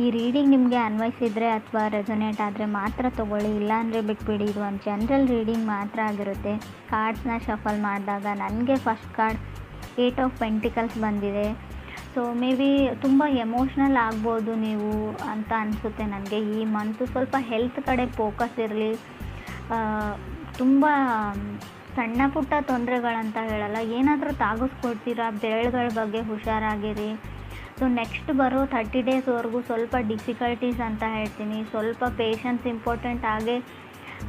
ಈ ರೀಡಿಂಗ್ ನಿಮಗೆ ಅನ್ವಯಿಸಿದರೆ ಅಥವಾ ರೆಸೊನೇಟ್ ಆದರೆ ಮಾತ್ರ ತೊಗೊಳ್ಳಿ, ಇಲ್ಲಾಂದರೆ ಬಿಟ್ಬಿಡಿ. ಇದು ಒಂದು ಜನರಲ್ ರೀಡಿಂಗ್ ಮಾತ್ರ ಆಗಿರುತ್ತೆ. ಕಾರ್ಡ್ಸ್ನ ಶಫಲ್ ಮಾಡಿದಾಗ ನನಗೆ ಫಸ್ಟ್ ಕಾರ್ಡ್ 8 ಆಫ್ ಪೆಂಟಿಕಲ್ಸ್ ಬಂದಿದೆ. ಸೊ ಮೇ ಬಿ ತುಂಬ ಎಮೋಷ್ನಲ್ ಆಗ್ಬೋದು ನೀವು ಅಂತ ಅನಿಸುತ್ತೆ ನನಗೆ. ಈ ಮಂತು ಸ್ವಲ್ಪ ಹೆಲ್ತ್ ಕಡೆ ಫೋಕಸ್ ಇರಲಿ. ತುಂಬ ಸಣ್ಣ ಪುಟ್ಟ ತೊಂದರೆಗಳಂತ ಹೇಳಲ್ಲ, ಏನಾದರೂ ತಾಗಿಸ್ಕೊಡ್ತೀರಾ, ಬೆರಳುಗಳ ಬಗ್ಗೆ ಹುಷಾರಾಗಿರಿ. ಸೊ ನೆಕ್ಸ್ಟ್ ಬರೋ 30 ಡೇಸ್ವರೆಗೂ ಸ್ವಲ್ಪ ಡಿಫಿಕಲ್ಟೀಸ್ ಅಂತ ಹೇಳ್ತೀನಿ. ಸ್ವಲ್ಪ ಪೇಷನ್ಸ್ ಇಂಪಾರ್ಟೆಂಟ್. ಹಾಗೆ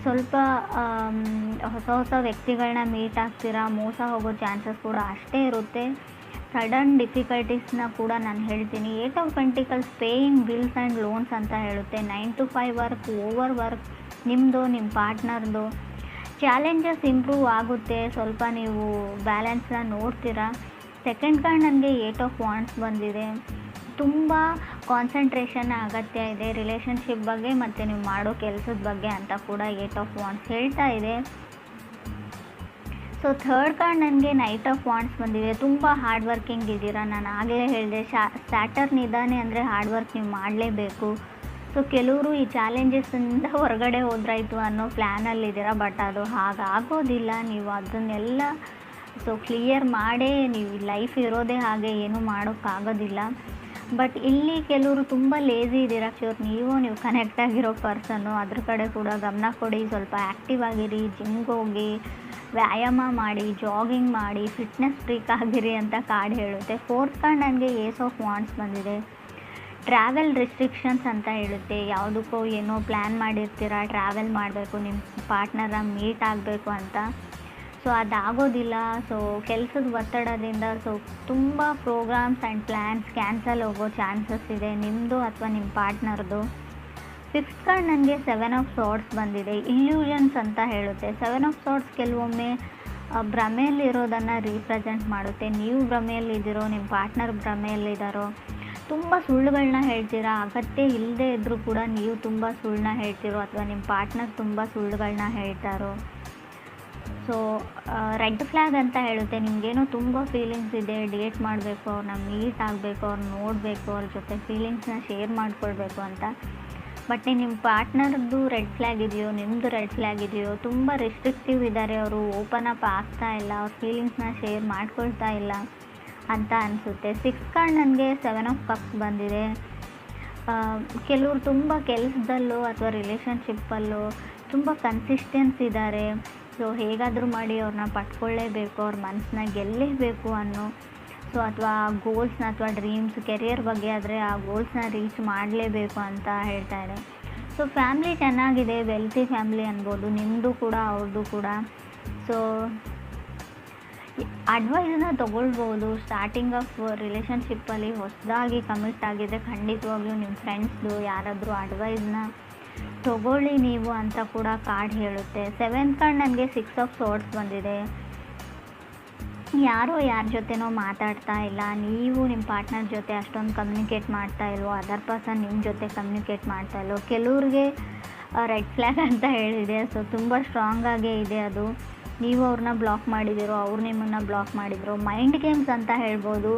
ಸ್ವಲ್ಪ ಹೊಸ ವ್ಯಕ್ತಿಗಳನ್ನ ಮೀಟ್ ಆಗ್ತೀರಾ, ಮೋಸ ಹೋಗೋ ಚಾನ್ಸಸ್ ಕೂಡ ಅಷ್ಟೇ ಇರುತ್ತೆ. ಸಡನ್ ಡಿಫಿಕಲ್ಟೀಸ್ನ ಕೂಡ ನಾನು ಹೇಳ್ತೀನಿ. 8 of pentacles paying bills and loans ಅಂತ ಹೇಳುತ್ತೆ. 9 to 5 ವರ್ಕ್, ಓವರ್ ವರ್ಕ್ ನಿಮ್ಮದು, ನಿಮ್ಮ ಪಾರ್ಟ್ನರ್ದು. ಚಾಲೆಂಜಸ್ ಇಂಪ್ರೂವ್ ಆಗುತ್ತೆ, ಸ್ವಲ್ಪ ನೀವು ಬ್ಯಾಲೆನ್ಸ್ನ ನೋಡ್ತೀರಾ. ಸೆಕೆಂಡ್ ಕಾರ್ಡ್ ನನಗೆ 8 ಆಫ್ ವಾಂಡ್ಸ್ ಬಂದಿದೆ. ತುಂಬ ಕಾನ್ಸಂಟ್ರೇಷನ್ ಅಗತ್ಯ ಇದೆ ರಿಲೇಷನ್ಶಿಪ್ ಬಗ್ಗೆ ಮತ್ತು ನೀವು ಮಾಡೋ ಕೆಲಸದ ಬಗ್ಗೆ ಅಂತ ಕೂಡ 8 ಆಫ್ ವಾಂಡ್ಸ್ ಹೇಳ್ತಾ ಇದೆ. ಸೊ ಥರ್ಡ್ ಕಾರ್ಡ್ ನನಗೆ ನೈಟ್ ಆಫ್ ವಾಂಡ್ಸ್ ಬಂದಿದೆ. ತುಂಬ ಹಾರ್ಡ್ ವರ್ಕಿಂಗ್ ಇದ್ದೀರಾ. ನಾನು ಆಗಲೇ ಹೇಳಿದೆ, ಸ್ಯಾಟರ್ನ್ ಇದ್ದಾನೆ ಅಂದರೆ ಹಾರ್ಡ್ ವರ್ಕ್ ನೀವು ಮಾಡಲೇಬೇಕು. ಸೊ ಕೆಲವರು ಈ ಚಾಲೆಂಜಸ್ಸಿಂದ ಹೊರಗಡೆ ಹೋದ್ರಾಯ್ತು ಅನ್ನೋ ಪ್ಲ್ಯಾನಲ್ಲಿದ್ದೀರಾ, ಬಟ್ ಅದು ಹಾಗಾಗೋದಿಲ್ಲ. ನೀವು ಅದನ್ನೆಲ್ಲ ಕ್ಲಿಯರ್ ಮಾಡೇ ನೀವು ಲೈಫ್ ಇರೋದೇ ಹಾಗೆ, ಏನೂ ಮಾಡೋಕ್ಕಾಗೋದಿಲ್ಲ. ಬಟ್ ಇಲ್ಲಿ ಕೆಲವರು ತುಂಬ ಲೇಝಿ ಇದ್ದೀರಾ. ನೀವು ಕನೆಕ್ಟ್ ಆಗಿರೋ ಪರ್ಸನ್ನು, ಅದ್ರ ಕಡೆ ಕೂಡ ಗಮನ ಕೊಡಿ. ಸ್ವಲ್ಪ ಆ್ಯಕ್ಟಿವ್ ಆಗಿರಿ, ಜಿಮ್ಗೆ ಹೋಗಿ, ವ್ಯಾಯಾಮ ಮಾಡಿ, ಜಾಗಿಂಗ್ ಮಾಡಿ, ಫಿಟ್ನೆಸ್ ಫ್ರೀಕ್ ಆಗಿರಿ ಅಂತ ಕಾರ್ಡ್ ಹೇಳುತ್ತೆ. ಫೋರ್ತ್ ಕಾರ್ಡ್ ನನಗೆ ಏಸ್ ಆಫ್ ವಾಂಡ್ಸ್ ಬಂದಿದೆ. ಟ್ರಾವೆಲ್ ರಿಸ್ಟ್ರಿಕ್ಷನ್ಸ್ ಅಂತ ಹೇಳುತ್ತೆ. ಯಾವುದಕ್ಕೋ ಏನೋ ಪ್ಲ್ಯಾನ್ ಮಾಡಿರ್ತೀರ, ಟ್ರಾವೆಲ್ ಮಾಡಬೇಕು, ನಿಮ್ಮ ಪಾರ್ಟ್ನರ ಮೀಟ್ ಆಗಬೇಕು ಅಂತ. ಸೊ ಅದಾಗೋದಿಲ್ಲ. ಸೊ ಕೆಲಸದ ಒತ್ತಡದಿಂದ ತುಂಬ ಪ್ರೋಗ್ರಾಮ್ಸ್ ಆ್ಯಂಡ್ ಪ್ಲ್ಯಾನ್ಸ್ ಕ್ಯಾನ್ಸಲ್ ಹೋಗೋ ಚಾನ್ಸಸ್ ಇದೆ, ನಿಮ್ಮದು ಅಥವಾ ನಿಮ್ಮ ಪಾರ್ಟ್ನರ್ದು. ಫಿಫ್ತ್ ಕಾರ್ಡ್ ನನಗೆ 7 ಆಫ್ ಸಾರ್ಡ್ಸ್ ಬಂದಿದೆ. ಇಲ್ಯೂಷನ್ಸ್ ಅಂತ ಹೇಳುತ್ತೆ. 7 ಆಫ್ ಸಾರ್ಡ್ಸ್ ಕೆಲವೊಮ್ಮೆ ಭ್ರಮೆಯಲ್ಲಿರೋದನ್ನು ರೀಪ್ರೆಸೆಂಟ್ ಮಾಡುತ್ತೆ. ನೀವು ಭ್ರಮೆಯಲ್ಲಿದ್ದೀರೋ, ನಿಮ್ಮ ಪಾರ್ಟ್ನರ್ ಭ್ರಮೆಯಲ್ಲಿದ್ದಾರೋ, ತುಂಬ ಸುಳ್ಳುಗಳನ್ನ ಹೇಳ್ತೀರಾ. ಅಗತ್ಯ ಇಲ್ಲದೆ ಇದ್ದರೂ ಕೂಡ ನೀವು ತುಂಬ ಸುಳ್ಳನ್ನ ಹೇಳ್ತಿರೋ, ಅಥವಾ ನಿಮ್ಮ ಪಾರ್ಟ್ನರ್ ತುಂಬ ಸುಳ್ಳುಗಳನ್ನ ಹೇಳ್ತಾರೋ. ಸೊ ರೆಡ್ ಫ್ಲ್ಯಾಗ್ ಅಂತ ಹೇಳುತ್ತೆ. ನಿಮಗೇನೋ ತುಂಬ ಫೀಲಿಂಗ್ಸ್ ಇದೆ, ಡೇಟ್ ಮಾಡಬೇಕು, ಅವ್ರನ್ನ ಮೀಟ್ ಆಗಬೇಕು, ಅವ್ರನ್ನ ನೋಡಬೇಕು, ಅವ್ರ ಜೊತೆ ಫೀಲಿಂಗ್ಸ್ನ ಶೇರ್ ಮಾಡ್ಕೊಳ್ಬೇಕು ಅಂತ. ಬಟ್ ನಿಮ್ಮ ಪಾರ್ಟ್ನರ್ದು ರೆಡ್ ಫ್ಲ್ಯಾಗ್ ಇದೆಯೋ, ನಿಮ್ಮದು ರೆಡ್ ಫ್ಲ್ಯಾಗ್ ಇದೆಯೋ, ತುಂಬ ರಿಸ್ಟ್ರಿಕ್ಟಿವ್ ಇದ್ದಾರೆ, ಅವರು ಓಪನ್ ಅಪ್ ಆಗ್ತಾ ಇಲ್ಲ, ಅವ್ರ ಫೀಲಿಂಗ್ಸ್ನ ಶೇರ್ ಮಾಡ್ಕೊಳ್ತಾ ಇಲ್ಲ ಅಂತ ಅನಿಸುತ್ತೆ. ಸಿಕ್ಸ್ ಕಾರ್ಡ್ ನನಗೆ 7 ಆಫ್ ಕಪ್ಸ್ ಬಂದಿದೆ. ಕೆಲವರು ತುಂಬ ಕೆಲಸದಲ್ಲೋ ಅಥವಾ ರಿಲೇಷನ್ಶಿಪ್ಪಲ್ಲೋ ತುಂಬ ಕನ್ಸಿಸ್ಟೆನ್ಸ್ ಇದ್ದಾರೆ. ಸೊ ಹೇಗಾದರೂ ಮಾಡಿ ಅವ್ರನ್ನ ಪಟ್ಕೊಳ್ಳೇಬೇಕು, ಅವ್ರ ಮನಸ್ಸನ್ನ ಗೆಲ್ಲೇಬೇಕು ಅನ್ನೋ, ಸೊ ಅಥವಾ ಗೋಲ್ಸ್ನ ಅಥವಾ ಡ್ರೀಮ್ಸ್, ಕೆರಿಯರ್ ಬಗ್ಗೆ ಆದರೆ ಆ ಗೋಲ್ಸ್ನ ರೀಚ್ ಮಾಡಲೇಬೇಕು ಅಂತ ಹೇಳ್ತಾ ಇದೆ. ಸೊ ಫ್ಯಾಮ್ಲಿ ಚೆನ್ನಾಗಿದೆ, ವೆಲ್ತಿ ಫ್ಯಾಮ್ಲಿ ಅನ್ಬೋದು, ನಿಮ್ಮದು ಕೂಡ ಅವ್ರದ್ದು ಕೂಡ. ಸೊ ಅಡ್ವೈಸನ್ನ ತೊಗೊಳ್ಬೋದು. ಸ್ಟಾರ್ಟಿಂಗ್ ಆಫ್ ರಿಲೇಷನ್ಶಿಪ್ಪಲ್ಲಿ ಹೊಸದಾಗಿ ಕಮಿಟ್ ಆಗಿದ್ದರೆ ಖಂಡಿತವಾಗ್ಲೂ ನಿಮ್ಮ ಫ್ರೆಂಡ್ಸ್ದು ಯಾರಾದರೂ ಅಡ್ವೈಸ್ನ ತೊಗೊಳ್ಳಿ ನೀವು ಅಂತ ಕೂಡ ಕಾರ್ಡ್ ಹೇಳುತ್ತೆ. 7th ಕಾರ್ಡ್ ನನಗೆ 6 ಆಫ್ ಸಾರ್ಡ್ಸ್ ಬಂದಿದೆ. ಯಾರೋ ಯಾರ ಜೊತೆನೋ ಮಾತಾಡ್ತಾ ಇಲ್ಲ, ನೀವು ನಿಮ್ಮ ಪಾರ್ಟ್ನರ್ ಜೊತೆ ಅಷ್ಟೊಂದು ಕಮ್ಯುನಿಕೇಟ್ ಮಾಡ್ತಾ ಇಲ್ವೋ, ಅದರ್ ಪರ್ಸನ್ ನಿಮ್ಮ ಜೊತೆ ಕಮ್ಯುನಿಕೇಟ್ ಮಾಡ್ತಾ ಇಲ್ವೋ. ಕೆಲವ್ರಿಗೆ ರೆಡ್ ಫ್ಲ್ಯಾಗ್ ಅಂತ ಹೇಳಿದೆ. ಸೊ ತುಂಬ ಸ್ಟ್ರಾಂಗಾಗೇ ಇದೆ ಅದು. ನೀವು ಅವ್ರನ್ನ ಬ್ಲಾಕ್ ಮಾಡಿದಿರೋ, ಅವ್ರು ನಿಮ್ಮನ್ನು ಬ್ಲಾಕ್ ಮಾಡಿದ್ರು. ಮೈಂಡ್ ಗೇಮ್ಸ್ ಅಂತ ಹೇಳ್ಬೋದು.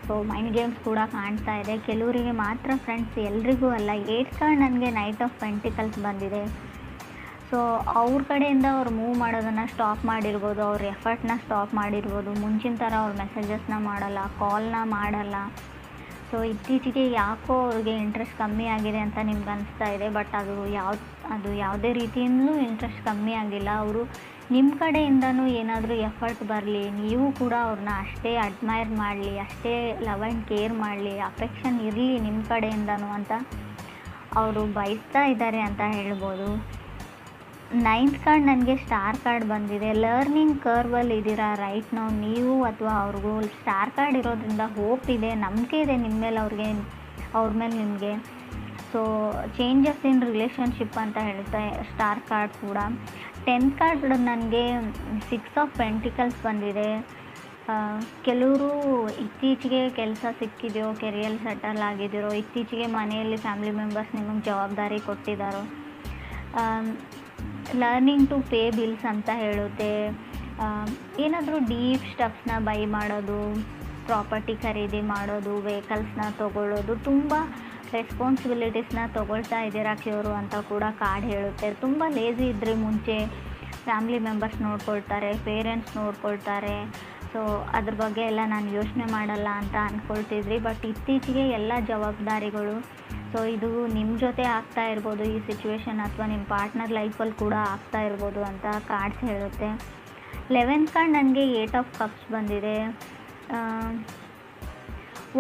ಸೊ ಮೈಂಡ್ ಗೇಮ್ಸ್ ಕೂಡ ಕಾಣ್ತಾ ಇದೆ. ಕೆಲವರಿಗೆ ಮಾತ್ರ ಫ್ರೆಂಡ್ಸ್, ಎಲ್ರಿಗೂ ಅಲ್ಲ. 8th ಕಾರ್ಡ್ ನನಗೆ ನೈಟ್ ಆಫ್ ಪೆಂಟಿಕಲ್ಸ್ ಬಂದಿದೆ. ಸೊ ಅವ್ರ ಕಡೆಯಿಂದ ಅವ್ರು ಮೂವ್ ಮಾಡೋದನ್ನು ಸ್ಟಾಪ್ ಮಾಡಿರ್ಬೋದು, ಅವ್ರ ಎಫರ್ಟ್ನ ಸ್ಟಾಪ್ ಮಾಡಿರ್ಬೋದು. ಮುಂಚಿನ ಥರ ಅವ್ರ ಮೆಸೇಜಸ್ನ ಮಾಡಲ್ಲ, ಕಾಲ್ನ ಮಾಡಲ್ಲ. ಸೊ ಇತ್ತೀಚೆಗೆ ಯಾಕೋ ಅವ್ರಿಗೆ ಇಂಟ್ರೆಸ್ಟ್ ಕಮ್ಮಿ ಆಗಿದೆ ಅಂತ ನಿಮ್ಗೆ ಅನಿಸ್ತಾ ಇದೆ. ಬಟ್ ಅದು ಯಾವುದೇ ರೀತಿಯಿಂದಲೂ ಇಂಟ್ರೆಸ್ಟ್ ಕಮ್ಮಿ ಆಗಿಲ್ಲ. ಅವರು ನಿಮ್ಮ ಕಡೆಯಿಂದನೂ ಏನಾದರೂ ಎಫರ್ಟ್ ಬರಲಿ, ನೀವು ಕೂಡ ಅವ್ರನ್ನ ಅಷ್ಟೇ ಅಡ್ಮೈರ್ ಮಾಡಲಿ, ಅಷ್ಟೇ ಲವ್ ಆ್ಯಂಡ್ ಕೇರ್ ಮಾಡಲಿ, ಅಫೆಕ್ಷನ್ ಇರಲಿ ನಿಮ್ಮ ಕಡೆಯಿಂದನೂ ಅಂತ ಅವರು ಬಯಸ್ತಾ ಇದ್ದಾರೆ ಅಂತ ಹೇಳ್ಬೋದು. 9th ಕಾರ್ಡ್ ನನಗೆ ಸ್ಟಾರ್ ಕಾರ್ಡ್ ಬಂದಿದೆ. ಲರ್ನಿಂಗ್ ಕರ್ವಲ್ಲಿ ಇದ್ದೀರಾ ರೈಟ್ ನಾವು, ನೀವು ಅಥವಾ ಅವ್ರಿಗೂ. ಸ್ಟಾರ್ ಕಾರ್ಡ್ ಇರೋದ್ರಿಂದ ಹೋಪ್ ಇದೆ, ನಂಬಿಕೆ ಇದೆ ನಿಮ್ಮ ಮೇಲೆ, ಅವ್ರ ಮೇಲೆ ನಿಮಗೆ. ಸೊ ಚೇಂಜಸ್ ಇನ್ ರಿಲೇಷನ್ಶಿಪ್ ಅಂತ ಹೇಳುತ್ತೆ ಸ್ಟಾರ್ ಕಾರ್ಡ್ ಕೂಡ. 10th ಕಾರ್ಡ್ ನನಗೆ 6 ಆಫ್ ಪೆಂಟಿಕಲ್ಸ್ ಬಂದಿದೆ. ಕೆಲವರು ಇತ್ತೀಚೆಗೆ ಕೆಲಸ ಸಿಕ್ಕಿದೆಯೋ, ಕೆರಿಯರ್ ಸೆಟಲ್ ಆಗಿದ್ದೀರೋ, ಇತ್ತೀಚೆಗೆ ಮನೆಯಲ್ಲಿ ಫ್ಯಾಮಿಲಿ ಮೆಂಬರ್ಸ್ ನಿಮಗೆ ಜವಾಬ್ದಾರಿ ಕೊಟ್ಟಿದ್ದಾರೋ. ಲರ್ನಿಂಗ್ ಟು ಪೇ ಬಿಲ್ಸ್ ಅಂತ ಹೇಳುತ್ತೆ. ಏನಾದರೂ ಡೀಪ್ ಸ್ಟಫ್ನ ಬೈ ಮಾಡೋದು, ಪ್ರಾಪರ್ಟಿ ಖರೀದಿ ಮಾಡೋದು, ವೆಹಿಕಲ್ಸ್ನ ತೊಗೊಳ್ಳೋದು, ತುಂಬ ರೆಸ್ಪಾನ್ಸಿಬಿಲಿಟೀಸ್ನ ತೊಗೊಳ್ತಾ ಇದ್ದೀರಾ ಕ್ಯೂರು ಅಂತ ಕೂಡ ಕಾರ್ಡ್ ಹೇಳುತ್ತೆ. ತುಂಬ ಲೇಝಿ ಇದ್ದರೆ ಮುಂಚೆ ಫ್ಯಾಮಿಲಿ ಮೆಂಬರ್ಸ್ ನೋಡ್ಕೊಳ್ತಾರೆ, ಪೇರೆಂಟ್ಸ್ ನೋಡ್ಕೊಳ್ತಾರೆ, ಸೊ ಅದ್ರ ಬಗ್ಗೆ ಎಲ್ಲ ನಾನು ಯೋಚನೆ ಮಾಡಲ್ಲ ಅಂತ ಅಂದ್ಕೊಳ್ತಿದ್ರಿ. ಬಟ್ ಇತ್ತೀಚೆಗೆ ಎಲ್ಲ ಜವಾಬ್ದಾರಿಗಳು, ಸೊ ಇದು ನಿಮ್ಮ ಜೊತೆ ಆಗ್ತಾ ಇರ್ಬೋದು ಈ ಸಿಚುವೇಶನ್, ಅಥವಾ ನಿಮ್ಮ ಪಾರ್ಟ್ನರ್ ಲೈಫಲ್ಲಿ ಕೂಡ ಆಗ್ತಾ ಇರ್ಬೋದು ಅಂತ ಕಾರ್ಡ್ಸ್ ಹೇಳುತ್ತೆ. 11th ಕಾರ್ಡ್ ನನಗೆ 8 ಆಫ್ ಕಪ್ಸ್ ಬಂದಿದೆ.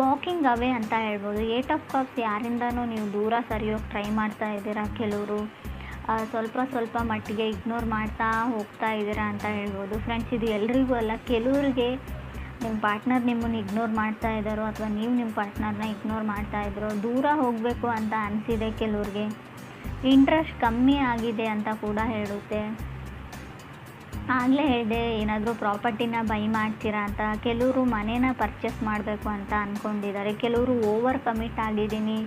ವಾಕಿಂಗ್ ಅವೇ ಅಂತ ಹೇಳ್ಬೋದು. 8 ಆಫ್ ಕಪ್ಸ್ ಯಾರಿಂದನೂ ನೀವು ದೂರ ಸರಿಯೋಕ್ಕೆ ಟ್ರೈ ಮಾಡ್ತಾ ಇದ್ದೀರಾ. ಕೆಲವರು ಸ್ವಲ್ಪ ಮಟ್ಟಿಗೆ ಇಗ್ನೋರ್ ಮಾಡ್ತಾ ಹೋಗ್ತಾ ಇದ್ದೀರಾ ಅಂತ ಹೇಳ್ಬೋದು. ಫ್ರೆಂಡ್ಸ್, ಇದು ಎಲ್ರಿಗೂ ಅಲ್ಲ, ಕೆಲವ್ರಿಗೆ ನಿಮ್ಮ ಪಾರ್ಟ್ನರ್ ನಿಮ್ಮನ್ನು ಇಗ್ನೋರ್ ಮಾಡ್ತಾ ಇದ್ದಾರೋ ಅಥವಾ ನೀವು ನಿಮ್ಮ ಪಾರ್ಟ್ನರ್ನ ಇಗ್ನೋರ್ ಮಾಡ್ತಾ ಇದ್ರೋ, ದೂರ ಹೋಗಬೇಕು ಅಂತ ಅನಿಸಿದೆ. ಕೆಲವ್ರಿಗೆ ಇಂಟ್ರೆಸ್ಟ್ ಕಮ್ಮಿ ಆಗಿದೆ ಅಂತ ಕೂಡ ಹೇಳುತ್ತೆ. ಆಗಲೇ ಹೇಳಿದೆ, ಏನಾದರೂ ಪ್ರಾಪರ್ಟಿನ ಬೈ ಮಾಡ್ತೀರಾ ಅಂತ. ಕೆಲವರು ಮನೇನ ಪರ್ಚೇಸ್ ಮಾಡಬೇಕು ಅಂತ ಅಂದ್ಕೊಂಡಿದ್ದಾರೆ. ಕೆಲವರು ಓವರ್ ಕಮಿಟ್ ಆಗಿದ್ದೀನಿ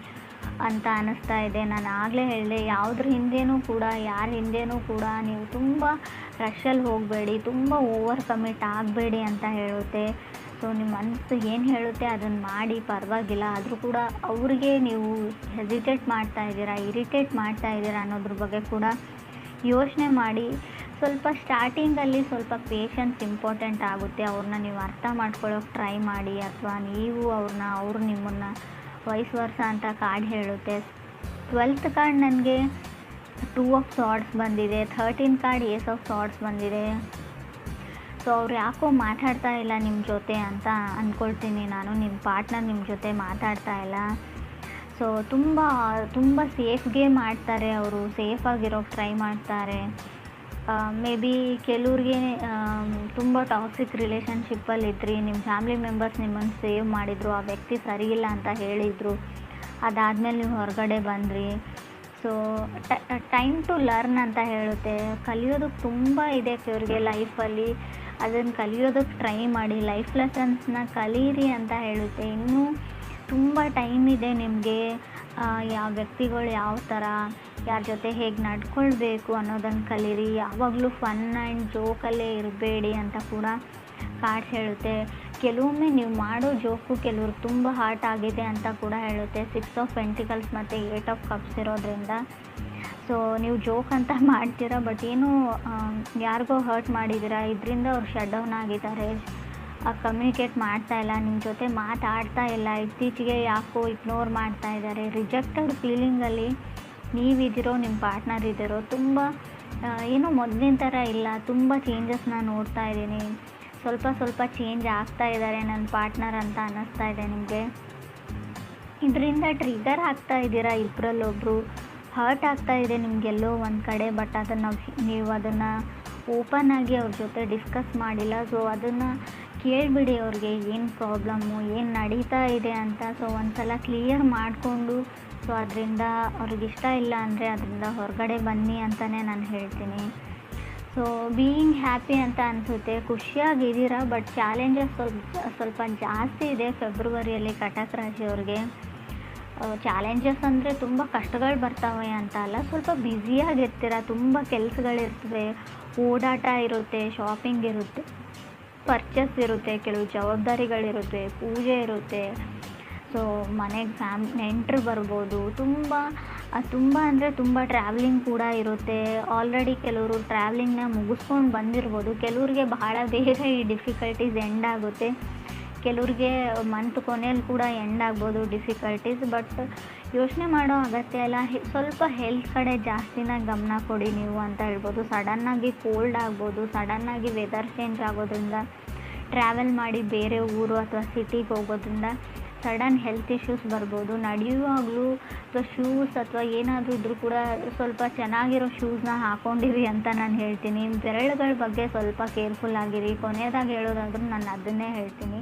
ಅಂತ ಅನ್ನಿಸ್ತಾ ಇದೆ. ನಾನು ಆಗಲೇ ಹೇಳಿದೆ, ಯಾವುದ್ರ ಹಿಂದೆನೂ ಕೂಡ, ಯಾರ ಹಿಂದೆನೂ ಕೂಡ ನೀವು ತುಂಬ ರಶಲ್ಲಿ ಹೋಗಬೇಡಿ, ತುಂಬ ಓವರ್ ಕಮಿಟ್ ಆಗಬೇಡಿ ಅಂತ ಹೇಳುತ್ತೆ. ಸೊ ನಿಮ್ಮ ಮನಸ್ಸು ಏನು ಹೇಳುತ್ತೆ ಅದನ್ನು ಮಾಡಿ, ಪರವಾಗಿಲ್ಲ. ಆದರೂ ಕೂಡ ಅವ್ರಿಗೆ ನೀವು ಹೆಸಿಟೇಟ್ ಮಾಡ್ತಾ ಇದ್ದೀರಾ, ಇರಿಟೇಟ್ ಮಾಡ್ತಾ ಇದ್ದೀರಾ ಅನ್ನೋದ್ರ ಬಗ್ಗೆ ಕೂಡ ಯೋಚನೆ ಮಾಡಿ. ಸ್ವಲ್ಪ ಸ್ಟಾರ್ಟಿಂಗಲ್ಲಿ ಸ್ವಲ್ಪ ಪೇಷನ್ಸ್ ಇಂಪಾರ್ಟೆಂಟ್ ಆಗುತ್ತೆ. ಅವ್ರನ್ನ ನೀವು ಅರ್ಥ ಮಾಡ್ಕೊಳ್ಳೋಕೆ ಟ್ರೈ ಮಾಡಿ, ಅಥವಾ ನೀವು ಅವರು ನಿಮ್ಮನ್ನು ವೈಸ್ ವರ್ಸ ಅಂತ ಕಾರ್ಡ್ ಹೇಳುತ್ತೆ. 12th ಕಾರ್ಡ್ ನನಗೆ 2 ಆಫ್ ಸಾರ್ಡ್ಸ್ ಬಂದಿದೆ. 13th ಕಾರ್ಡ್ ಏಸ್ ಆಫ್ ಸಾರ್ಡ್ಸ್ ಬಂದಿದೆ. ಸೊ ಅವ್ರು ಯಾಕೋ ಮಾತಾಡ್ತಾ ಇಲ್ಲ ನಿಮ್ಮ ಜೊತೆ ಅಂತ ಅಂದ್ಕೊಳ್ತೀನಿ ನಾನು. ನಿಮ್ಮ ಪಾರ್ಟ್ನರ್ ನಿಮ್ಮ ಜೊತೆ ಮಾತಾಡ್ತಾ ಇಲ್ಲ. ಸೊ ತುಂಬ ಸೇಫ್ ಗೇಮ್ ಆಡ್ತಾರೆ ಅವರು, ಸೇಫಾಗಿರೋಕ್ಕೆ ಟ್ರೈ ಮಾಡ್ತಾರೆ. ಮೇ ಬಿ ಕೆಲವ್ರಿಗೆ ತುಂಬ ಟಾಕ್ಸಿಕ್ ರಿಲೇಷನ್ಶಿಪ್ಪಲ್ಲಿದ್ರಿ, ನಿಮ್ಮ ಫ್ಯಾಮಿಲಿ ಮೆಂಬರ್ಸ್ ನಿಮ್ಮನ್ನು ಸೇವ್ ಮಾಡಿದರು, ಆ ವ್ಯಕ್ತಿ ಸರಿಯಿಲ್ಲ ಅಂತ ಹೇಳಿದರು, ಅದಾದಮೇಲೆ ನೀವು ಹೊರಗಡೆ ಬಂದ್ರಿ. ಸೊ ಟೈಮ್ ಟು ಲರ್ನ್ ಅಂತ ಹೇಳುತ್ತೆ. ಕಲಿಯೋದಕ್ಕೆ ತುಂಬ ಇದೆ ಅವ್ರಿಗೆ ಲೈಫಲ್ಲಿ, ಅದನ್ನು ಕಲಿಯೋದಕ್ಕೆ ಟ್ರೈ ಮಾಡಿ, ಲೈಫ್ ಲೆಸನ್ಸ್ನ ಕಲೀರಿ ಅಂತ ಹೇಳುತ್ತೆ. ಇನ್ನೂ ತುಂಬ ಟೈಮ್ ಇದೆ ನಿಮಗೆ. ಯಾವ ವ್ಯಕ್ತಿಗಳು ಯಾವ ಥರ, ಯಾರ ಜೊತೆ ಹೇಗೆ ನಡ್ಕೊಳ್ಬೇಕು ಅನ್ನೋದನ್ನು ಕಲೀರಿ. ಯಾವಾಗಲೂ ಫನ್ ಆ್ಯಂಡ್ ಜೋಕಲ್ಲೇ ಇರಬೇಡಿ ಅಂತ ಕೂಡ ಕಾರ್ಡ್ ಹೇಳುತ್ತೆ. ಕೆಲವೊಮ್ಮೆ ನೀವು ಮಾಡೋ ಜೋಕು ಕೆಲವ್ರಿಗೆ ತುಂಬ ಹಾರ್ಟ್ ಆಗಿದೆ ಅಂತ ಕೂಡ ಹೇಳುತ್ತೆ. 6 ಆಫ್ ಪೆಂಟಿಕಲ್ಸ್ ಮತ್ತು 8 ಆಫ್ ಕಪ್ಸ್ ಇರೋದ್ರಿಂದ ಸೊ ನೀವು ಜೋಕ್ ಅಂತ ಮಾಡ್ತೀರಾ, ಬಟ್ ಏನೂ ಯಾರಿಗೋ ಹರ್ಟ್ ಮಾಡಿದ್ದೀರಾ. ಇದರಿಂದ ಅವ್ರು ಶಟ್ ಡೌನ್ ಆಗಿದ್ದಾರೆ, ಕಮ್ಯುನಿಕೇಟ್ ಮಾಡ್ತಾ ಇಲ್ಲ, ನಿಮ್ಮ ಜೊತೆ ಮಾತಾಡ್ತಾ ಇಲ್ಲ. ಇತ್ತೀಚೆಗೆ ಯಾಕೋ ಇಗ್ನೋರ್ ಮಾಡ್ತಾ ಇದ್ದಾರೆ. ರಿಜೆಕ್ಟೆಡ್ ಫೀಲಿಂಗಲ್ಲಿ ನೀವಿದ್ದೀರೋ, ನಿಮ್ಮ ಪಾರ್ಟ್ನರ್ ಇದ್ದೀರೋ. ತುಂಬ ಏನೋ ಮೊದಲಿನ ಥರ ಇಲ್ಲ, ತುಂಬ ಚೇಂಜಸ್ನ ನೋಡ್ತಾ ಇದ್ದೀನಿ. ಸ್ವಲ್ಪ ಚೇಂಜ್ ಆಗ್ತಾ ಇದ್ದಾರೆ ನನ್ನ ಪಾರ್ಟ್ನರ್ ಅಂತ ಅನ್ನಿಸ್ತಾ ಇದೆ ನಿಮಗೆ. ಇದರಿಂದ ಟ್ರಿಗರ್ ಆಗ್ತಾ ಇದ್ದೀರಾ ಇಬ್ಬರಲ್ಲೊಬ್ಬರು, ಹರ್ಟ್ ಆಗ್ತಾ ಇದೆ ನಿಮಗೆಲ್ಲೋ ಒಂದು ಕಡೆ. ಬಟ್ ನೀವು ಅದನ್ನು ಓಪನ್ ಆಗಿ ಅವ್ರ ಜೊತೆ ಡಿಸ್ಕಸ್ ಮಾಡಿಲ್ಲ. ಸೊ ಅದನ್ನು ಕೇಳಿಬಿಡಿ, ಅವ್ರಿಗೆ ಏನು ಪ್ರಾಬ್ಲಮ್ಮು, ಏನು ನಡೀತಾ ಇದೆ ಅಂತ. ಸೊ ಒಂದು ಸಲ ಕ್ಲಿಯರ್ ಮಾಡಿಕೊಂಡು, ಸೊ ಅದರಿಂದ ಅವ್ರಿಗಿಷ್ಟ ಇಲ್ಲ ಅಂದರೆ ಅದರಿಂದ ಹೊರಗಡೆ ಬನ್ನಿ ಅಂತಲೇ ನಾನು ಹೇಳ್ತೀನಿ. ಸೊ ಬೀಯಿಂಗ್ ಹ್ಯಾಪಿ ಅಂತ ಅನಿಸುತ್ತೆ, ಖುಷಿಯಾಗಿದ್ದೀರಾ. ಬಟ್ ಚಾಲೆಂಜಸ್ ಸ್ವಲ್ಪ ಜಾಸ್ತಿ ಇದೆ ಫೆಬ್ರವರಿಯಲ್ಲಿ ಕಟಕ್ ರಾಶಿಯವ್ರಿಗೆ. ಚಾಲೆಂಜಸ್ ಅಂದರೆ ತುಂಬ ಕಷ್ಟಗಳು ಬರ್ತವೆ ಅಂತ ಅಲ್ಲ, ಸ್ವಲ್ಪ ಬ್ಯುಸಿಯಾಗಿರ್ತೀರ, ತುಂಬ ಕೆಲಸಗಳಿರ್ತವೆ, ಓಡಾಟ ಇರುತ್ತೆ, ಶಾಪಿಂಗ್ ಇರುತ್ತೆ, ಪರ್ಚೇಸ್ ಇರುತ್ತೆ, ಕೆಲವು ಜವಾಬ್ದಾರಿಗಳಿರುತ್ತೆ, ಪೂಜೆ ಇರುತ್ತೆ. ಸೊ ಮನೆಗೆ ನೆಂಟರು ಬರ್ಬೋದು. ತುಂಬ ಅಂದರೆ ತುಂಬ ಟ್ರಾವೆಲಿಂಗ್ ಕೂಡ ಇರುತ್ತೆ. ಆಲ್ರೆಡಿ ಕೆಲವರು ಟ್ರಾವೆಲಿಂಗ್ನ ಮುಗಿಸ್ಕೊಂಡು ಬಂದಿರ್ಬೋದು. ಕೆಲವ್ರಿಗೆ ಬಹಳ ಬೇಗ ಈ ಡಿಫಿಕಲ್ಟೀಸ್ ಎಂಡ್ ಆಗುತ್ತೆ, ಕೆಲವ್ರಿಗೆ ಮಂತ್ ಕೊನೆಯಲ್ಲಿ ಕೂಡ ಎಂಡ್ ಆಗ್ಬೋದು ಡಿಫಿಕಲ್ಟೀಸ್. ಬಟ್ ಯೋಚನೆ ಮಾಡೋ ಅಗತ್ಯ ಇಲ್ಲ, ಸ್ವಲ್ಪ ಹೆಲ್ತ್ ಕಡೆ ಜಾಸ್ತಿನ ಗಮನ ಕೊಡಿ ನೀವು ಅಂತ ಹೇಳ್ಬೋದು. ಸಡನ್ನಾಗಿ ಕೋಲ್ಡ್ ಆಗ್ಬೋದು, ಸಡನ್ನಾಗಿ ವೆದರ್ ಚೇಂಜ್ ಆಗೋದ್ರಿಂದ, ಟ್ರಾವೆಲ್ ಮಾಡಿ ಬೇರೆ ಊರು ಅಥವಾ ಸಿಟಿಗೆ ಹೋಗೋದ್ರಿಂದ ಸಡನ್ ಹೆಲ್ತ್ ಇಶ್ಯೂಸ್ ಬರ್ಬೋದು. ನಡೆಯುವಾಗಲೂ ಅಥವಾ ಶೂಸ್ ಅಥವಾ ಏನಾದರೂ ಇದ್ರೂ ಕೂಡ ಸ್ವಲ್ಪ ಚೆನ್ನಾಗಿರೋ ಶೂಸ್ನ ಹಾಕ್ಕೊಂಡಿರಿ ಅಂತ ನಾನು ಹೇಳ್ತೀನಿ. ಬೆರಳುಗಳ ಬಗ್ಗೆ ಸ್ವಲ್ಪ ಕೇರ್ಫುಲ್ ಆಗಿರಿ. ಕೊನೆಯದಾಗಿ ಹೇಳೋದಾದ್ರೂ ನಾನು ಅದನ್ನೇ ಹೇಳ್ತೀನಿ.